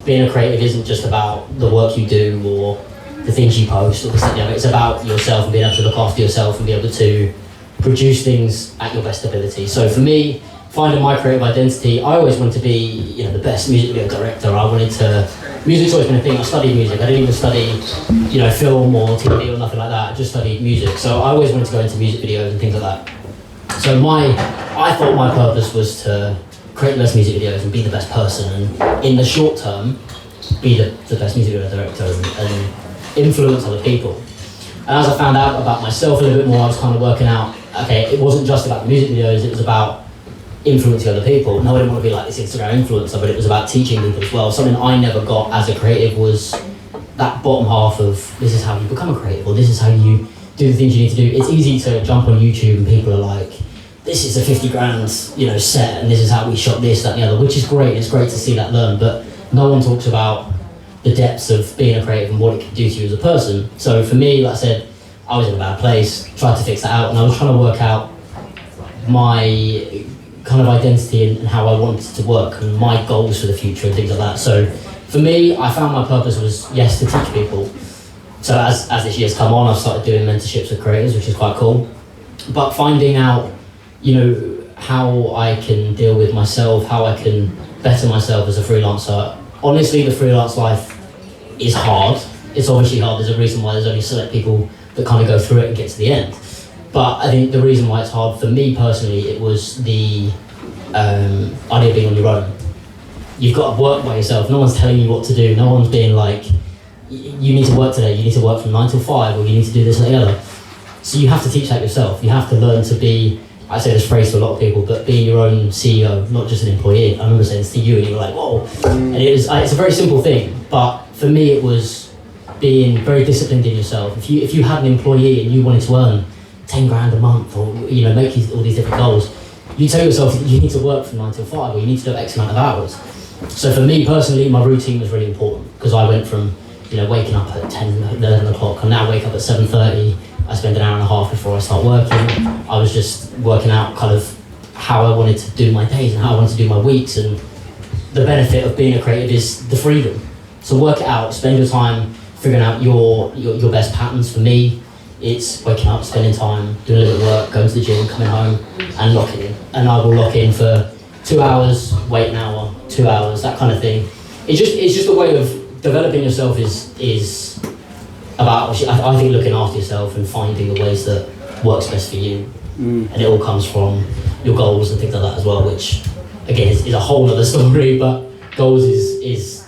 being a creative isn't just about the work you do or the things you post or this and the other. It's about yourself and being able to look after yourself and be able to produce things at your best ability. So for me, finding my creative identity, I always wanted to be, the best music video director. Music's always been a thing. I studied music. I didn't even study, film or TV or nothing like that. I just studied music. So I always wanted to go into music videos and things like that. So I thought my purpose was to create the best music videos and be the best person, and in the short term, be the best music video director and influence other people. And as I found out about myself a little bit more, I was kind of working out, okay, it wasn't just about the music videos, it was about influencing other people. No, I didn't want to be like this Instagram influencer, but it was about teaching people as well. Something I never got as a creative was that bottom half of, this is how you become a creative, or this is how you do the things you need to do. It's easy to jump on YouTube and people are like, this is a 50 grand, set, and this is how we shot this, that, and the other, which is great. It's great to see that learn, but no one talks about the depths of being a creative and what it can do to you as a person. So for me, like I said, I was in a bad place, tried to fix that out, and I was trying to work out my kind of identity and how I wanted to work and my goals for the future and things like that. So for me, I found my purpose was, yes, to teach people. So as this year's come on, I've started doing mentorships with creators, which is quite cool. But finding out, how I can deal with myself, how I can better myself as a freelancer. Honestly, the freelance life is hard. It's obviously hard. There's a reason why there's only select people that kind of go through it and get to the end. But I think the reason why it's hard for me personally, it was the idea of being on your own. You've got to work by yourself. No one's telling you what to do. No one's being like, you need to work today. You need to work from 9 till 5, or you need to do this and the other. So you have to teach that yourself. You have to learn to be, I say this phrase to a lot of people, but being your own CEO, not just an employee. I remember saying this to you and you were like, whoa. And it's a very simple thing, but for me it was being very disciplined in yourself. If you had an employee and you wanted to earn 10 grand a month or make all these different goals, you tell yourself that you need to work from 9 till 5 or you need to do X amount of hours. So for me personally, my routine was really important because I went from waking up at 10, 11 o'clock. I now wake up at 7:30. I spend an hour and a half before I start working. I was just working out kind of how I wanted to do my days and how I wanted to do my weeks. And the benefit of being a creative is the freedom. So work it out, spend your time figuring out your best patterns. For me, it's waking up, spending time, doing a little bit of work, going to the gym, coming home and locking in. And I will lock in for 2 hours, wait an hour, 2 hours, that kind of thing. It's just a way of developing yourself is about, I think, looking after yourself and finding the ways that works best for you. And it all comes from your goals and things like that as well, which again is a whole other story, but goals is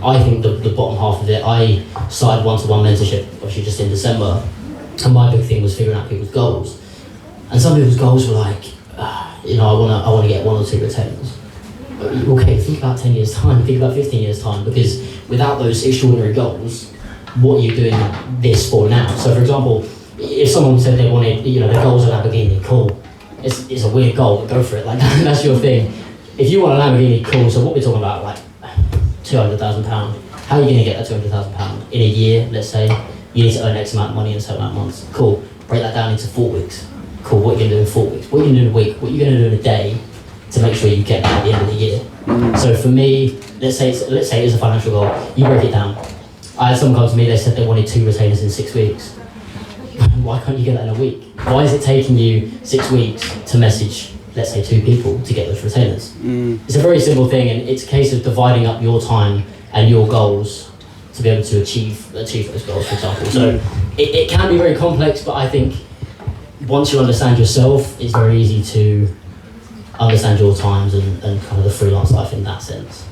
I think the bottom half of it. I started one-to-one mentorship obviously just in December, and my big thing was figuring out people's goals. And some people's goals were like, I want to get 1 or 2 retainers. Okay, think about 10 years time, think about 15 years time, because without those extraordinary goals, what are you doing this for now? So for example, if someone said they wanted, their goals are Lamborghini, cool. It's a weird goal, but go for it, like that's your thing. If you want a Lamborghini, cool, so what we're talking about, like £200,000. How are you gonna get that £200,000? In a year, let's say, you need to earn X amount of money in a certain amount of months. Cool, break that down into 4 weeks. Cool, what are you gonna do in 4 weeks? What are you gonna do in a week? What are you gonna do in a day to make sure you get that at the end of the year? So for me, let's say it's a financial goal, you break it down. I had someone come to me, they said they wanted 2 retainers in 6 weeks. Why can't you get that in a week? Why is it taking you 6 weeks to message, let's say, 2 people to get those retainers? It's a very simple thing, and it's a case of dividing up your time and your goals to be able to achieve those goals, for example. So it can be very complex, but I think once you understand yourself, it's very easy to understand your times and kind of the freelance life in that sense.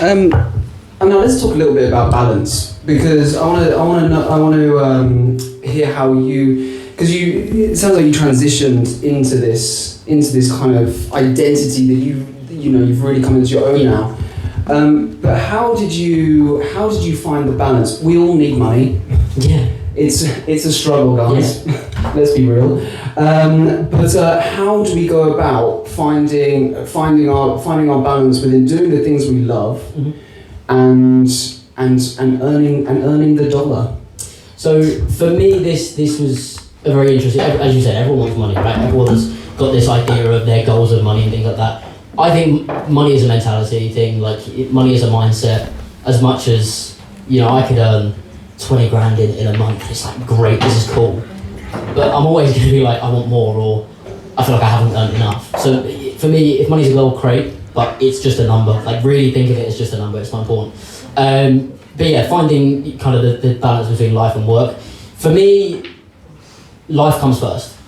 And now let's talk a little bit about balance, because I want to hear how it sounds like you transitioned into this kind of identity that you've really come into your own now. But how did you find the balance? We all need money. Yeah. It's a struggle, guys. Yeah. Let's be real. But how do we go about finding our balance within doing the things we love, and earning the dollar? So for me, this was a very interesting. As you said, everyone wants money, right? Everyone's got this idea of their goals of money and things like that. I think money is a mentality thing. Like money is a mindset. As much as I could earn 20 grand in a month. It's like great. This is cool. But I'm always going to be like, I want more, or I feel like I haven't earned enough. So for me, if money's a goal, great. But it's just a number. Like really think of it as just a number. It's not important. But yeah, finding kind of the balance between life and work. For me, life comes first.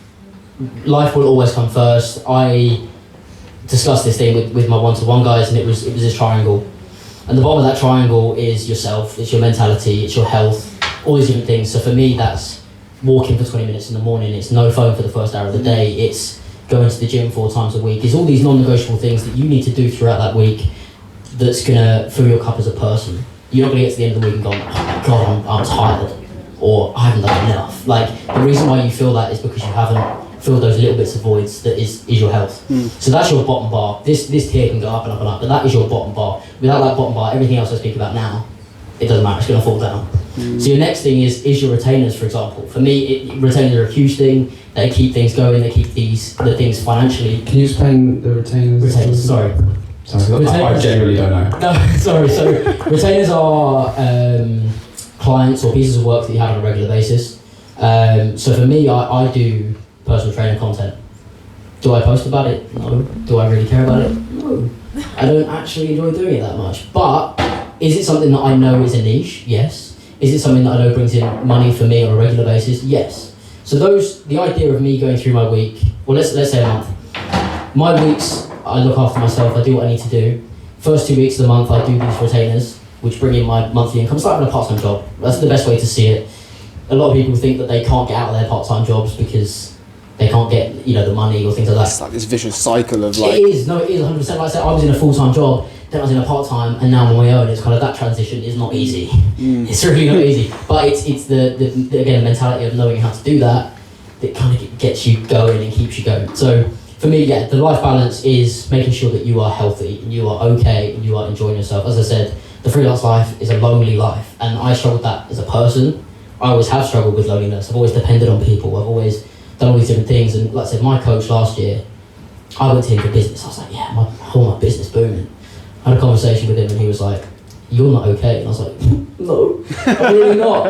Life will always come first. I discussed this thing with my one-to-one guys, and it was this triangle. And the bottom of that triangle is yourself, it's your mentality, it's your health, all these different things. So for me, that's walking for 20 minutes in the morning, it's no phone for the first hour of the day, it's going to the gym 4 times a week. It's all these non-negotiable things that you need to do throughout that week that's going to fill your cup as a person. You're not going to get to the end of the week and go, oh my God, I'm tired, or I haven't done enough. Like, the reason why you feel that is because you haven't filled those little bits of voids that is your health. So that's your bottom bar. This tier can go up and up and up, but that is your bottom bar. Without that bottom bar, everything else I speak about now, it doesn't matter, it's going to fall down. So your next thing is your retainers, for example. For me, retainers are a huge thing. They keep things going, they keep the things financially. Can you explain the retainers? Retainers, sorry. I generally don't know. No, sorry. So retainers are clients or pieces of work that you have on a regular basis. So for me, I do personal training content. Do I post about it? No. Do I really care about it? No. I don't actually enjoy doing it that much. But is it something that I know is a niche? Yes. Is it something that I know brings in money for me on a regular basis? Yes. So the idea of me going through my week, well, let's say a month. My weeks, I look after myself, I do what I need to do. First 2 weeks of the month, I do these retainers, which bring in my monthly income. It's like having a part-time job. That's the best way to see it. A lot of people think that they can't get out of their part-time jobs because they can't get, the money or things like that. It's like this vicious cycle of like... It is 100%. Like I said, I was in a full-time job, then I was in a part-time, and now I'm on my own. It's kind of that transition is not easy. It's really not easy. But it's the again, the mentality of knowing how to do that kind of gets you going and keeps you going. So for me, yeah, the life balance is making sure that you are healthy and you are okay and you are enjoying yourself. As I said, the freelance life is a lonely life, and I struggled with that as a person. I always have struggled with loneliness. I've always depended on people. I've always done all these different things, and like I said, my coach last year, I went to him for business. I was like, yeah, my business booming. I had a conversation with him, and he was like, you're not okay. And I was like, no, I'm really not.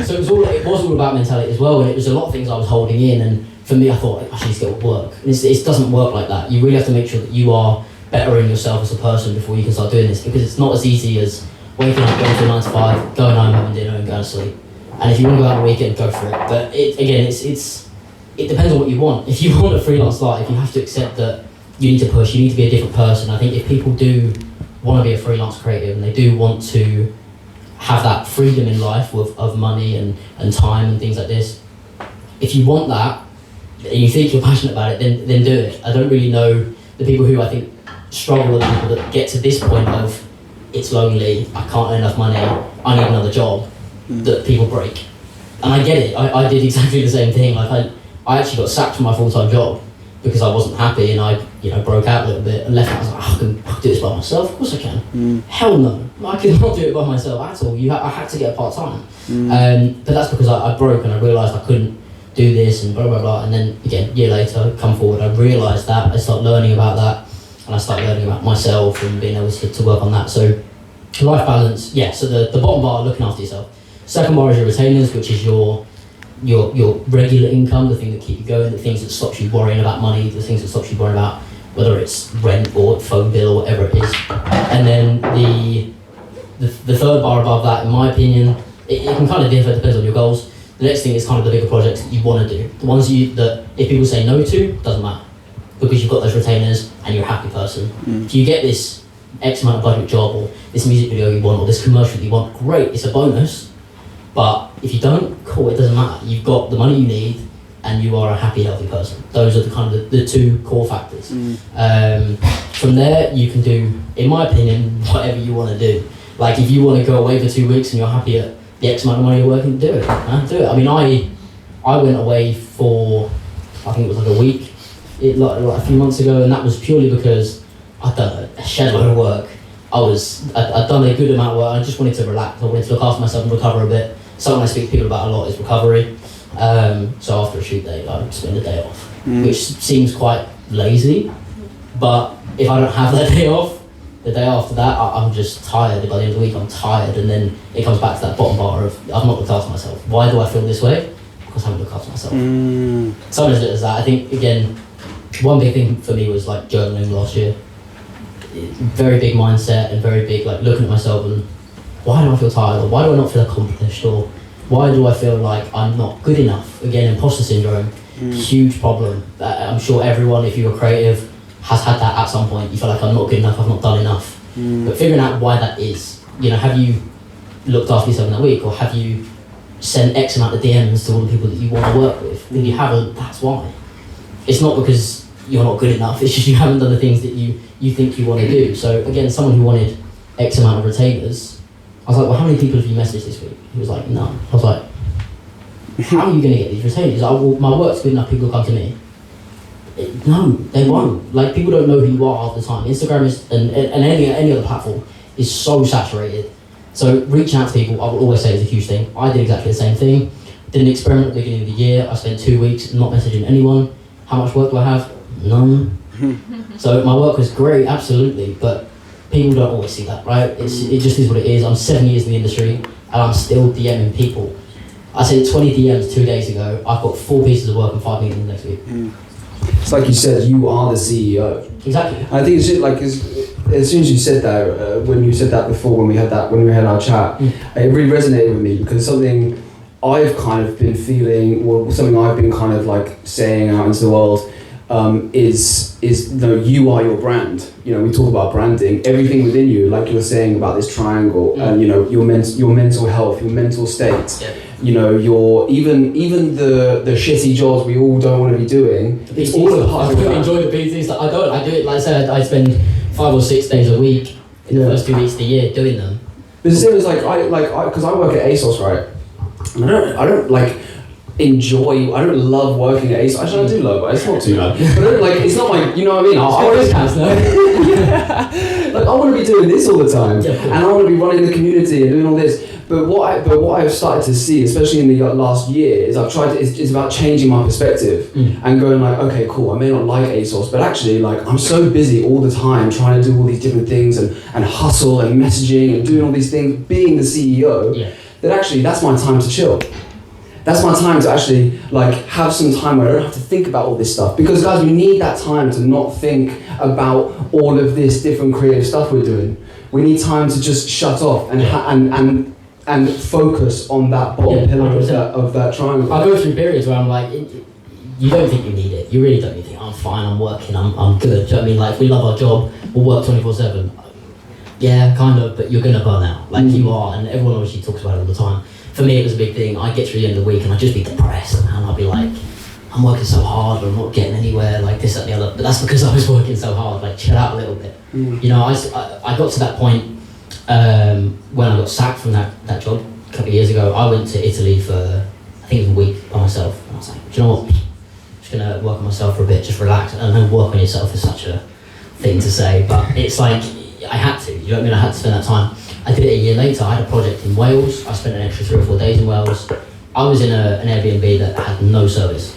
So it was all about mentality as well, and it was a lot of things I was holding in, and for me, I thought, I should get work. And it doesn't work like that. You really have to make sure that you are bettering yourself as a person before you can start doing this, because it's not as easy as waking up, going to a 9 to 5, going home, having dinner, and going to sleep. And if you want to go out on the weekend, go for it. But it depends on what you want. If you want a freelance life, you have to accept that you need to push, you need to be a different person. I think if people do want to be a freelance creative and they do want to have that freedom in life of money and time and things like this, if you want that and you think you're passionate about it, then do it. I don't really know the people who I think struggle with, the people that get to this point of it's lonely, I can't earn enough money, I need another job, that people break. And I get it, I did exactly the same thing. Like I actually got sacked from my full-time job because I wasn't happy, and I broke out a little bit and left. I was like, I can do this by myself. Of course I can. Hell no, I could not do it by myself at all. I had to get a part-time. But that's because I broke and I realised I couldn't do this and blah blah blah. And then again, a year later, come forward, I realised that. I started learning about that, and I started learning about myself and being able to work on that. So life balance, yeah. So the bottom bar, looking after yourself. Second bar is your retainers, which is your regular income, the thing that keep you going, the things that stops you worrying about money, the things that stops you worrying about whether it's rent or phone bill or whatever it is. And then the third bar above that, in my opinion, it can kind of differ, depends on your goals. The next thing is kind of the bigger projects that you want to do. The ones that if people say no to, doesn't matter, because you've got those retainers and you're a happy person. If you get this X amount of budget job or this music video you want or this commercial you want, great, it's a bonus. But if you don't, cool, it doesn't matter. You've got the money you need and you are a happy, healthy person. Those are the kind of the two core factors. From there, you can do, in my opinion, whatever you want to do. Like if you want to go away for 2 weeks and you're happy at the X amount of money you're working, do it. Do it. I mean, I went away for, I think it was like a week, like a few months ago, and that was purely because I'd done a shed load of work. I'd done a good amount of work. I just wanted to relax. I wanted to look after myself and recover a bit. Something I speak to people about a lot is recovery. So after a shoot day, I would spend a day off, which seems quite lazy, but if I don't have that day off, the day after that, I'm just tired. By the end of the week, I'm tired, and then it comes back to that bottom bar of I've not looked after myself. Why do I feel this way? Because I haven't looked after myself. Something as little as that. I think, again, one big thing for me was like journaling last year. Very big mindset and very big like looking at myself and why do I feel tired, or why do I not feel accomplished, or why do I feel like I'm not good enough? Again, imposter syndrome, huge problem. I'm sure everyone, if you're creative, has had that at some point. You feel like I'm not good enough, I've not done enough. But figuring out why that is, you know, have you looked after yourself in that week, or have you sent X amount of DMs to all the people that you want to work with? If you haven't, that's why. It's not because you're not good enough, it's just you haven't done the things that you think you want to do. So again, someone who wanted X amount of retainers, I was like, well, how many people have you messaged this week? He was like, none. I was like, how are you going to get these retainers? He's like, well, my work's good enough, people will come to me. No, they won't. Like, people don't know who you are half the time. Instagram is, and any other platform is so saturated. So reaching out to people, I would always say, is a huge thing. I did exactly the same thing. Did an experiment at the beginning of the year. I spent 2 weeks not messaging anyone. How much work do I have? None. So my work was great, absolutely, but people don't always see that, right? It just is what it is. I'm 7 years in the industry, and I'm still DMing people. I sent 20 DMs 2 days ago. I've got 4 pieces of work and 5 meetings next week. It's like you said, you are the CEO. Exactly. I think it's just like as soon as you said that, when you said that before, when we had our chat, it really resonated with me, because something I've kind of been feeling, or something I've been kind of like saying out into the world, is you are your brand. You know, we talk about branding. Everything within you, like you were saying about this triangle, and you know, your mental health, your mental state. Yeah. You know, your even the shitty jobs we all don't want to be doing. It's all a part of that. I enjoy the PT stuff. I do it. Like I said, I spend 5 or 6 days a week in the first 2 weeks of the year doing them. But the thing is, because I work at ASOS, right? And I don't like enjoy. I don't love working at ASOS. Actually, I do love it. It's not too bad. But I don't, like, it's not like, you know what I mean. Like, I want to be doing this all the time, and I want to be running the community and doing all this. But what I've started to see, especially in the last year, is I've tried to, it's about changing my perspective and going like, okay, cool, I may not like ASOS, but actually, like, I'm so busy all the time trying to do all these different things and hustle and messaging and doing all these things, being the CEO, that actually that's my time to chill. That's my time to actually like have some time where I don't have to think about all this stuff. Because guys, we need that time to not think about all of this different creative stuff we're doing. We need time to just shut off and focus on that bottom pillar of that triangle. I go through periods where I'm like, you don't think you need it. You really don't. You think, I'm fine, I'm working, I'm good. Do you know what I mean? Like, if we love our job, we'll work 24/7. Yeah, kind of, but you're gonna burn out. Like you are, and everyone obviously talks about it all the time. For me, it was a big thing. I'd get through the end of the week and I'd just be depressed, and I'd be like, I'm working so hard, but I'm not getting anywhere, like this, that, and the other. But that's because I was working so hard. Like, chill out a little bit. You know, I got to that point when I got sacked from that job a couple of years ago. I went to Italy for, I think it was a week by myself, and I was like, do you know what? I'm just gonna work on myself for a bit, just relax. And I know work on yourself is such a thing to say, but it's like, I had to, you know what I mean? I had to spend that time. I did it a year later. I had a project in Wales. I spent an extra 3 or 4 days in Wales. I was in an Airbnb that had no service,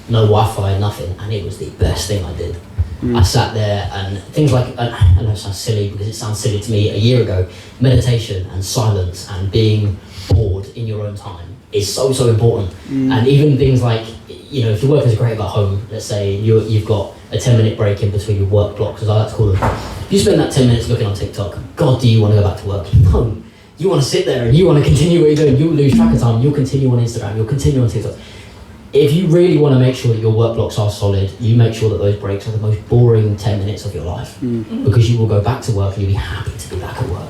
no Wi-Fi, nothing, and it was the best thing I did. I sat there, and things like, I know it sounds silly because it sounds silly to me a year ago, meditation and silence and being bored in your own time is so important. And even things like, you know, if your work is great at home, let's say you've got a 10-minute break in between your work blocks, as I like to call them. You spend that 10 minutes looking on TikTok, God, do you want to go back to work? No. You want to sit there and you want to continue what you're doing. You'll lose track of time. You'll continue on Instagram. You'll continue on TikTok. If you really want to make sure that your work blocks are solid, you make sure that those breaks are the most boring 10 minutes of your life, because you will go back to work and you'll be happy to be back at work.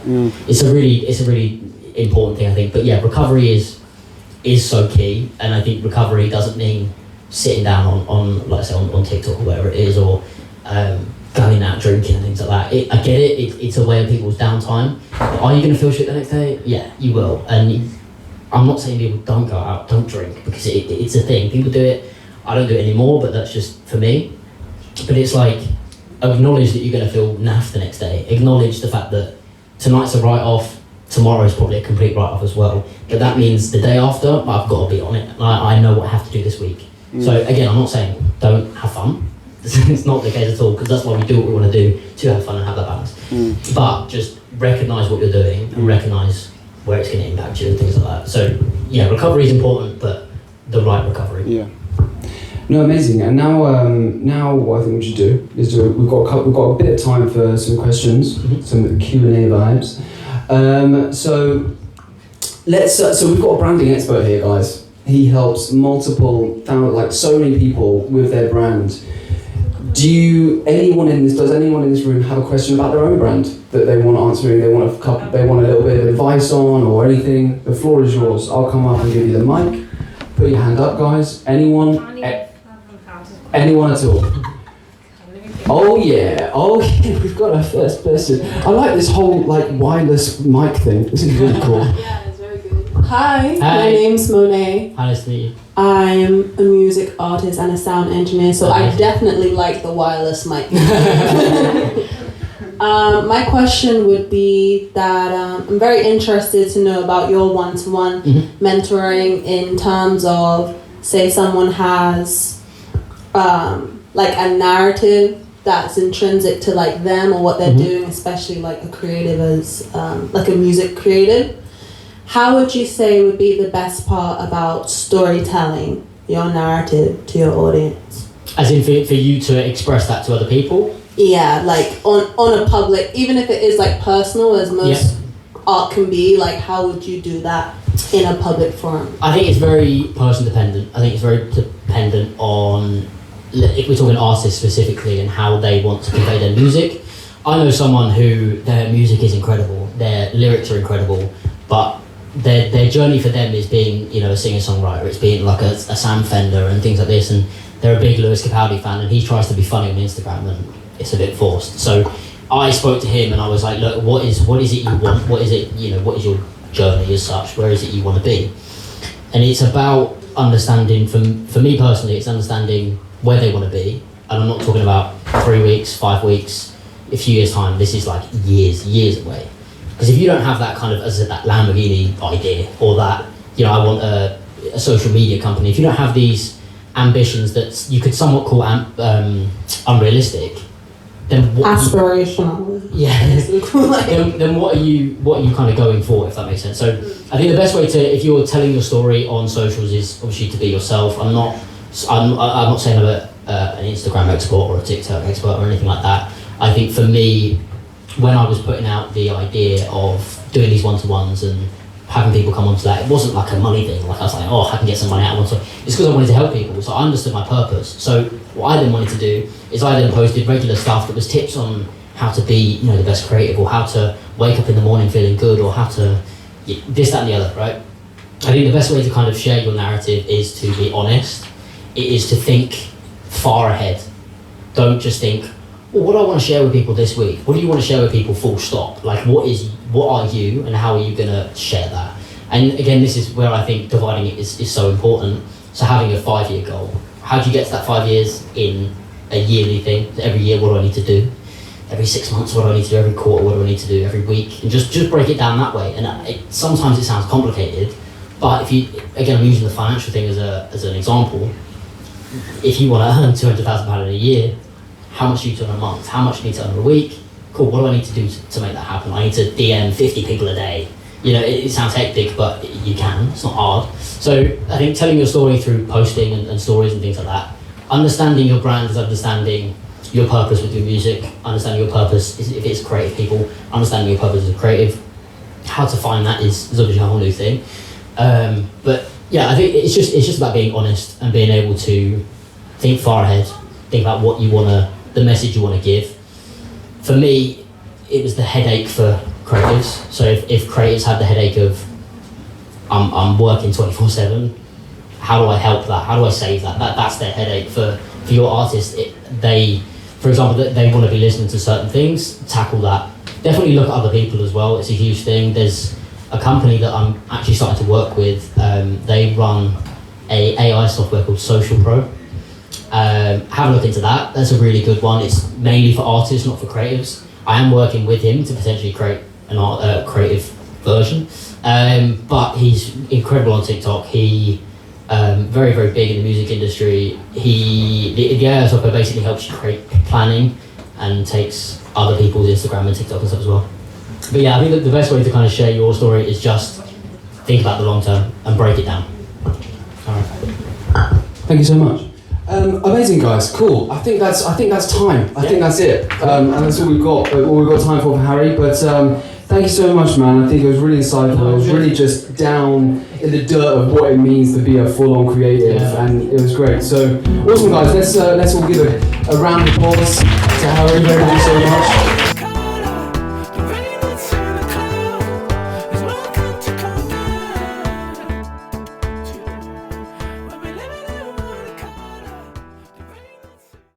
It's a really important thing, I think. But yeah, recovery is so key, and I think recovery doesn't mean sitting down on like I say, on TikTok or whatever it is, or going out drinking and things like that. I get it. It's a way of people's downtime. But are you going to feel shit the next day? Yeah, you will. And I'm not saying people don't go out, don't drink, because it's a thing. People do it. I don't do it anymore, but that's just for me. But it's like, acknowledge that you're going to feel naff the next day. Acknowledge the fact that tonight's a write-off, tomorrow's probably a complete write-off as well. But that means the day after, I've got to be on it. I know what I have to do this week. So again, I'm not saying don't have fun. it's not the case at all, because that's why we do what we want to do, to have fun and have that balance. But just recognise what you're doing and recognise where it's going to impact you and things like that. So yeah, recovery is important, but the right recovery. Yeah. No, amazing. And now what I think we should do is we've got a bit of time for some questions, some Q&A vibes. So we've got a branding expert here, guys. He helps so many people with their brand. Does anyone in this room have a question about their own brand that they want answering? They want a little bit of advice on or anything? The floor is yours. I'll come up and give you the mic. Put your hand up, guys. Anyone at all? Oh yeah, we've got our first person. I like this whole wireless mic thing. This is really cool. Yeah, it's very good. Hi, my name's Monet. Hi, nice to meet you. I'm a music artist and a sound engineer, so I definitely like the wireless mic. My question would be that I'm very interested to know about your one-to-one mentoring in terms of, say, someone has a narrative that's intrinsic to them or what they're doing, especially a creative as a music creative. How would you say would be the best part about storytelling your narrative to your audience? As in for you to express that to other people? Yeah, on a public, even if it is personal as most art can be, how would you do that in a public forum? I think it's very person dependent. I think it's very dependent on, if we're talking artists specifically, and how they want to convey their music. I know someone who their music is incredible, their lyrics are incredible, but their journey for them is being, a singer-songwriter. It's being a Sam Fender and things like this, and they're a big Lewis Capaldi fan, and he tries to be funny on Instagram, and it's a bit forced. So I spoke to him, and I was like, look, what is it you want? What is it, what is your journey as such? Where is it you want to be? And it's about understanding, for me personally, it's understanding where they want to be. And I'm not talking about 3 weeks, 5 weeks, a few years' time. This is years away. Because if you don't have that kind of, as I said, that Lamborghini idea, or that, I want a social media company, if you don't have these ambitions that you could somewhat call unrealistic, then what aspirational. Then what are you kind of going for, if that makes sense? So I think the best way to, if you're telling your story on socials, is obviously to be yourself. I'm not saying I'm an Instagram expert or a TikTok expert or anything like that. I think for me, when I was putting out the idea of doing these one-to-ones and having people come onto that, it wasn't a money thing. I was I can get some money out of one-to-one. It's because I wanted to help people, so I understood my purpose. So what I then wanted to do is I then posted regular stuff that was tips on how to be, the best creative, or how to wake up in the morning feeling good, or how to this, that, and the other, right? I think the best way to kind of share your narrative is to be honest. It is to think far ahead. Don't just think, well, what do I want to share with people this week? What do you want to share with people, full stop? What are you, and how are you going to share that? And again, this is where I think dividing it is so important. So having a 5-year goal. How do you get to that 5 years in a yearly thing? Every year, what do I need to do? Every 6 months, what do I need to do? Every quarter, what do I need to do? Every week? And just break it down that way. And sometimes it sounds complicated, but I'm using the financial thing as an example. If you want to earn £200,000 in a year, how much do you need to earn a month? How much do you need to earn a week? Cool, what do I need to do to make that happen? I need to DM 50 people a day. It sounds hectic, but you can. It's not hard. So I think telling your story through posting and stories and things like that, understanding your brand is understanding your purpose with your music, understanding your purpose if it's creative people, understanding your purpose as a creative. How to find that is obviously a whole new thing. But yeah, I think it's just about being honest and being able to think far ahead, think about what you the message you want to give. For me, it was the headache for creatives. So if creatives have the headache of I'm working 24/7, how do I help that? How do I save that? That's their headache. For your artists, for example, they want to be listening to certain things, tackle that. Definitely look at other people as well. It's a huge thing. There's a company that I'm actually starting to work with. They run a AI software called Social Pro. Have a look into that. That's a really good one. It's mainly for artists, not for creatives. I am working with him to potentially create an creative version. But he's incredible on TikTok. He very, very big in the music industry. The AI software basically helps you create planning and takes other people's Instagram and TikTok and stuff as well. But yeah, I think that the best way to kind of share your story is just think about the long term and break it down. All right. Thank you so much. Amazing, guys. Cool. I think that's time. I think that's it. And that's all we've got time for Harry. But thank you so much, man. I think it was really insightful. It was really just down in the dirt of what it means to be a full-on creative, and it was great. So awesome, guys. Let's all give a round of applause to Harry. Thank you so much.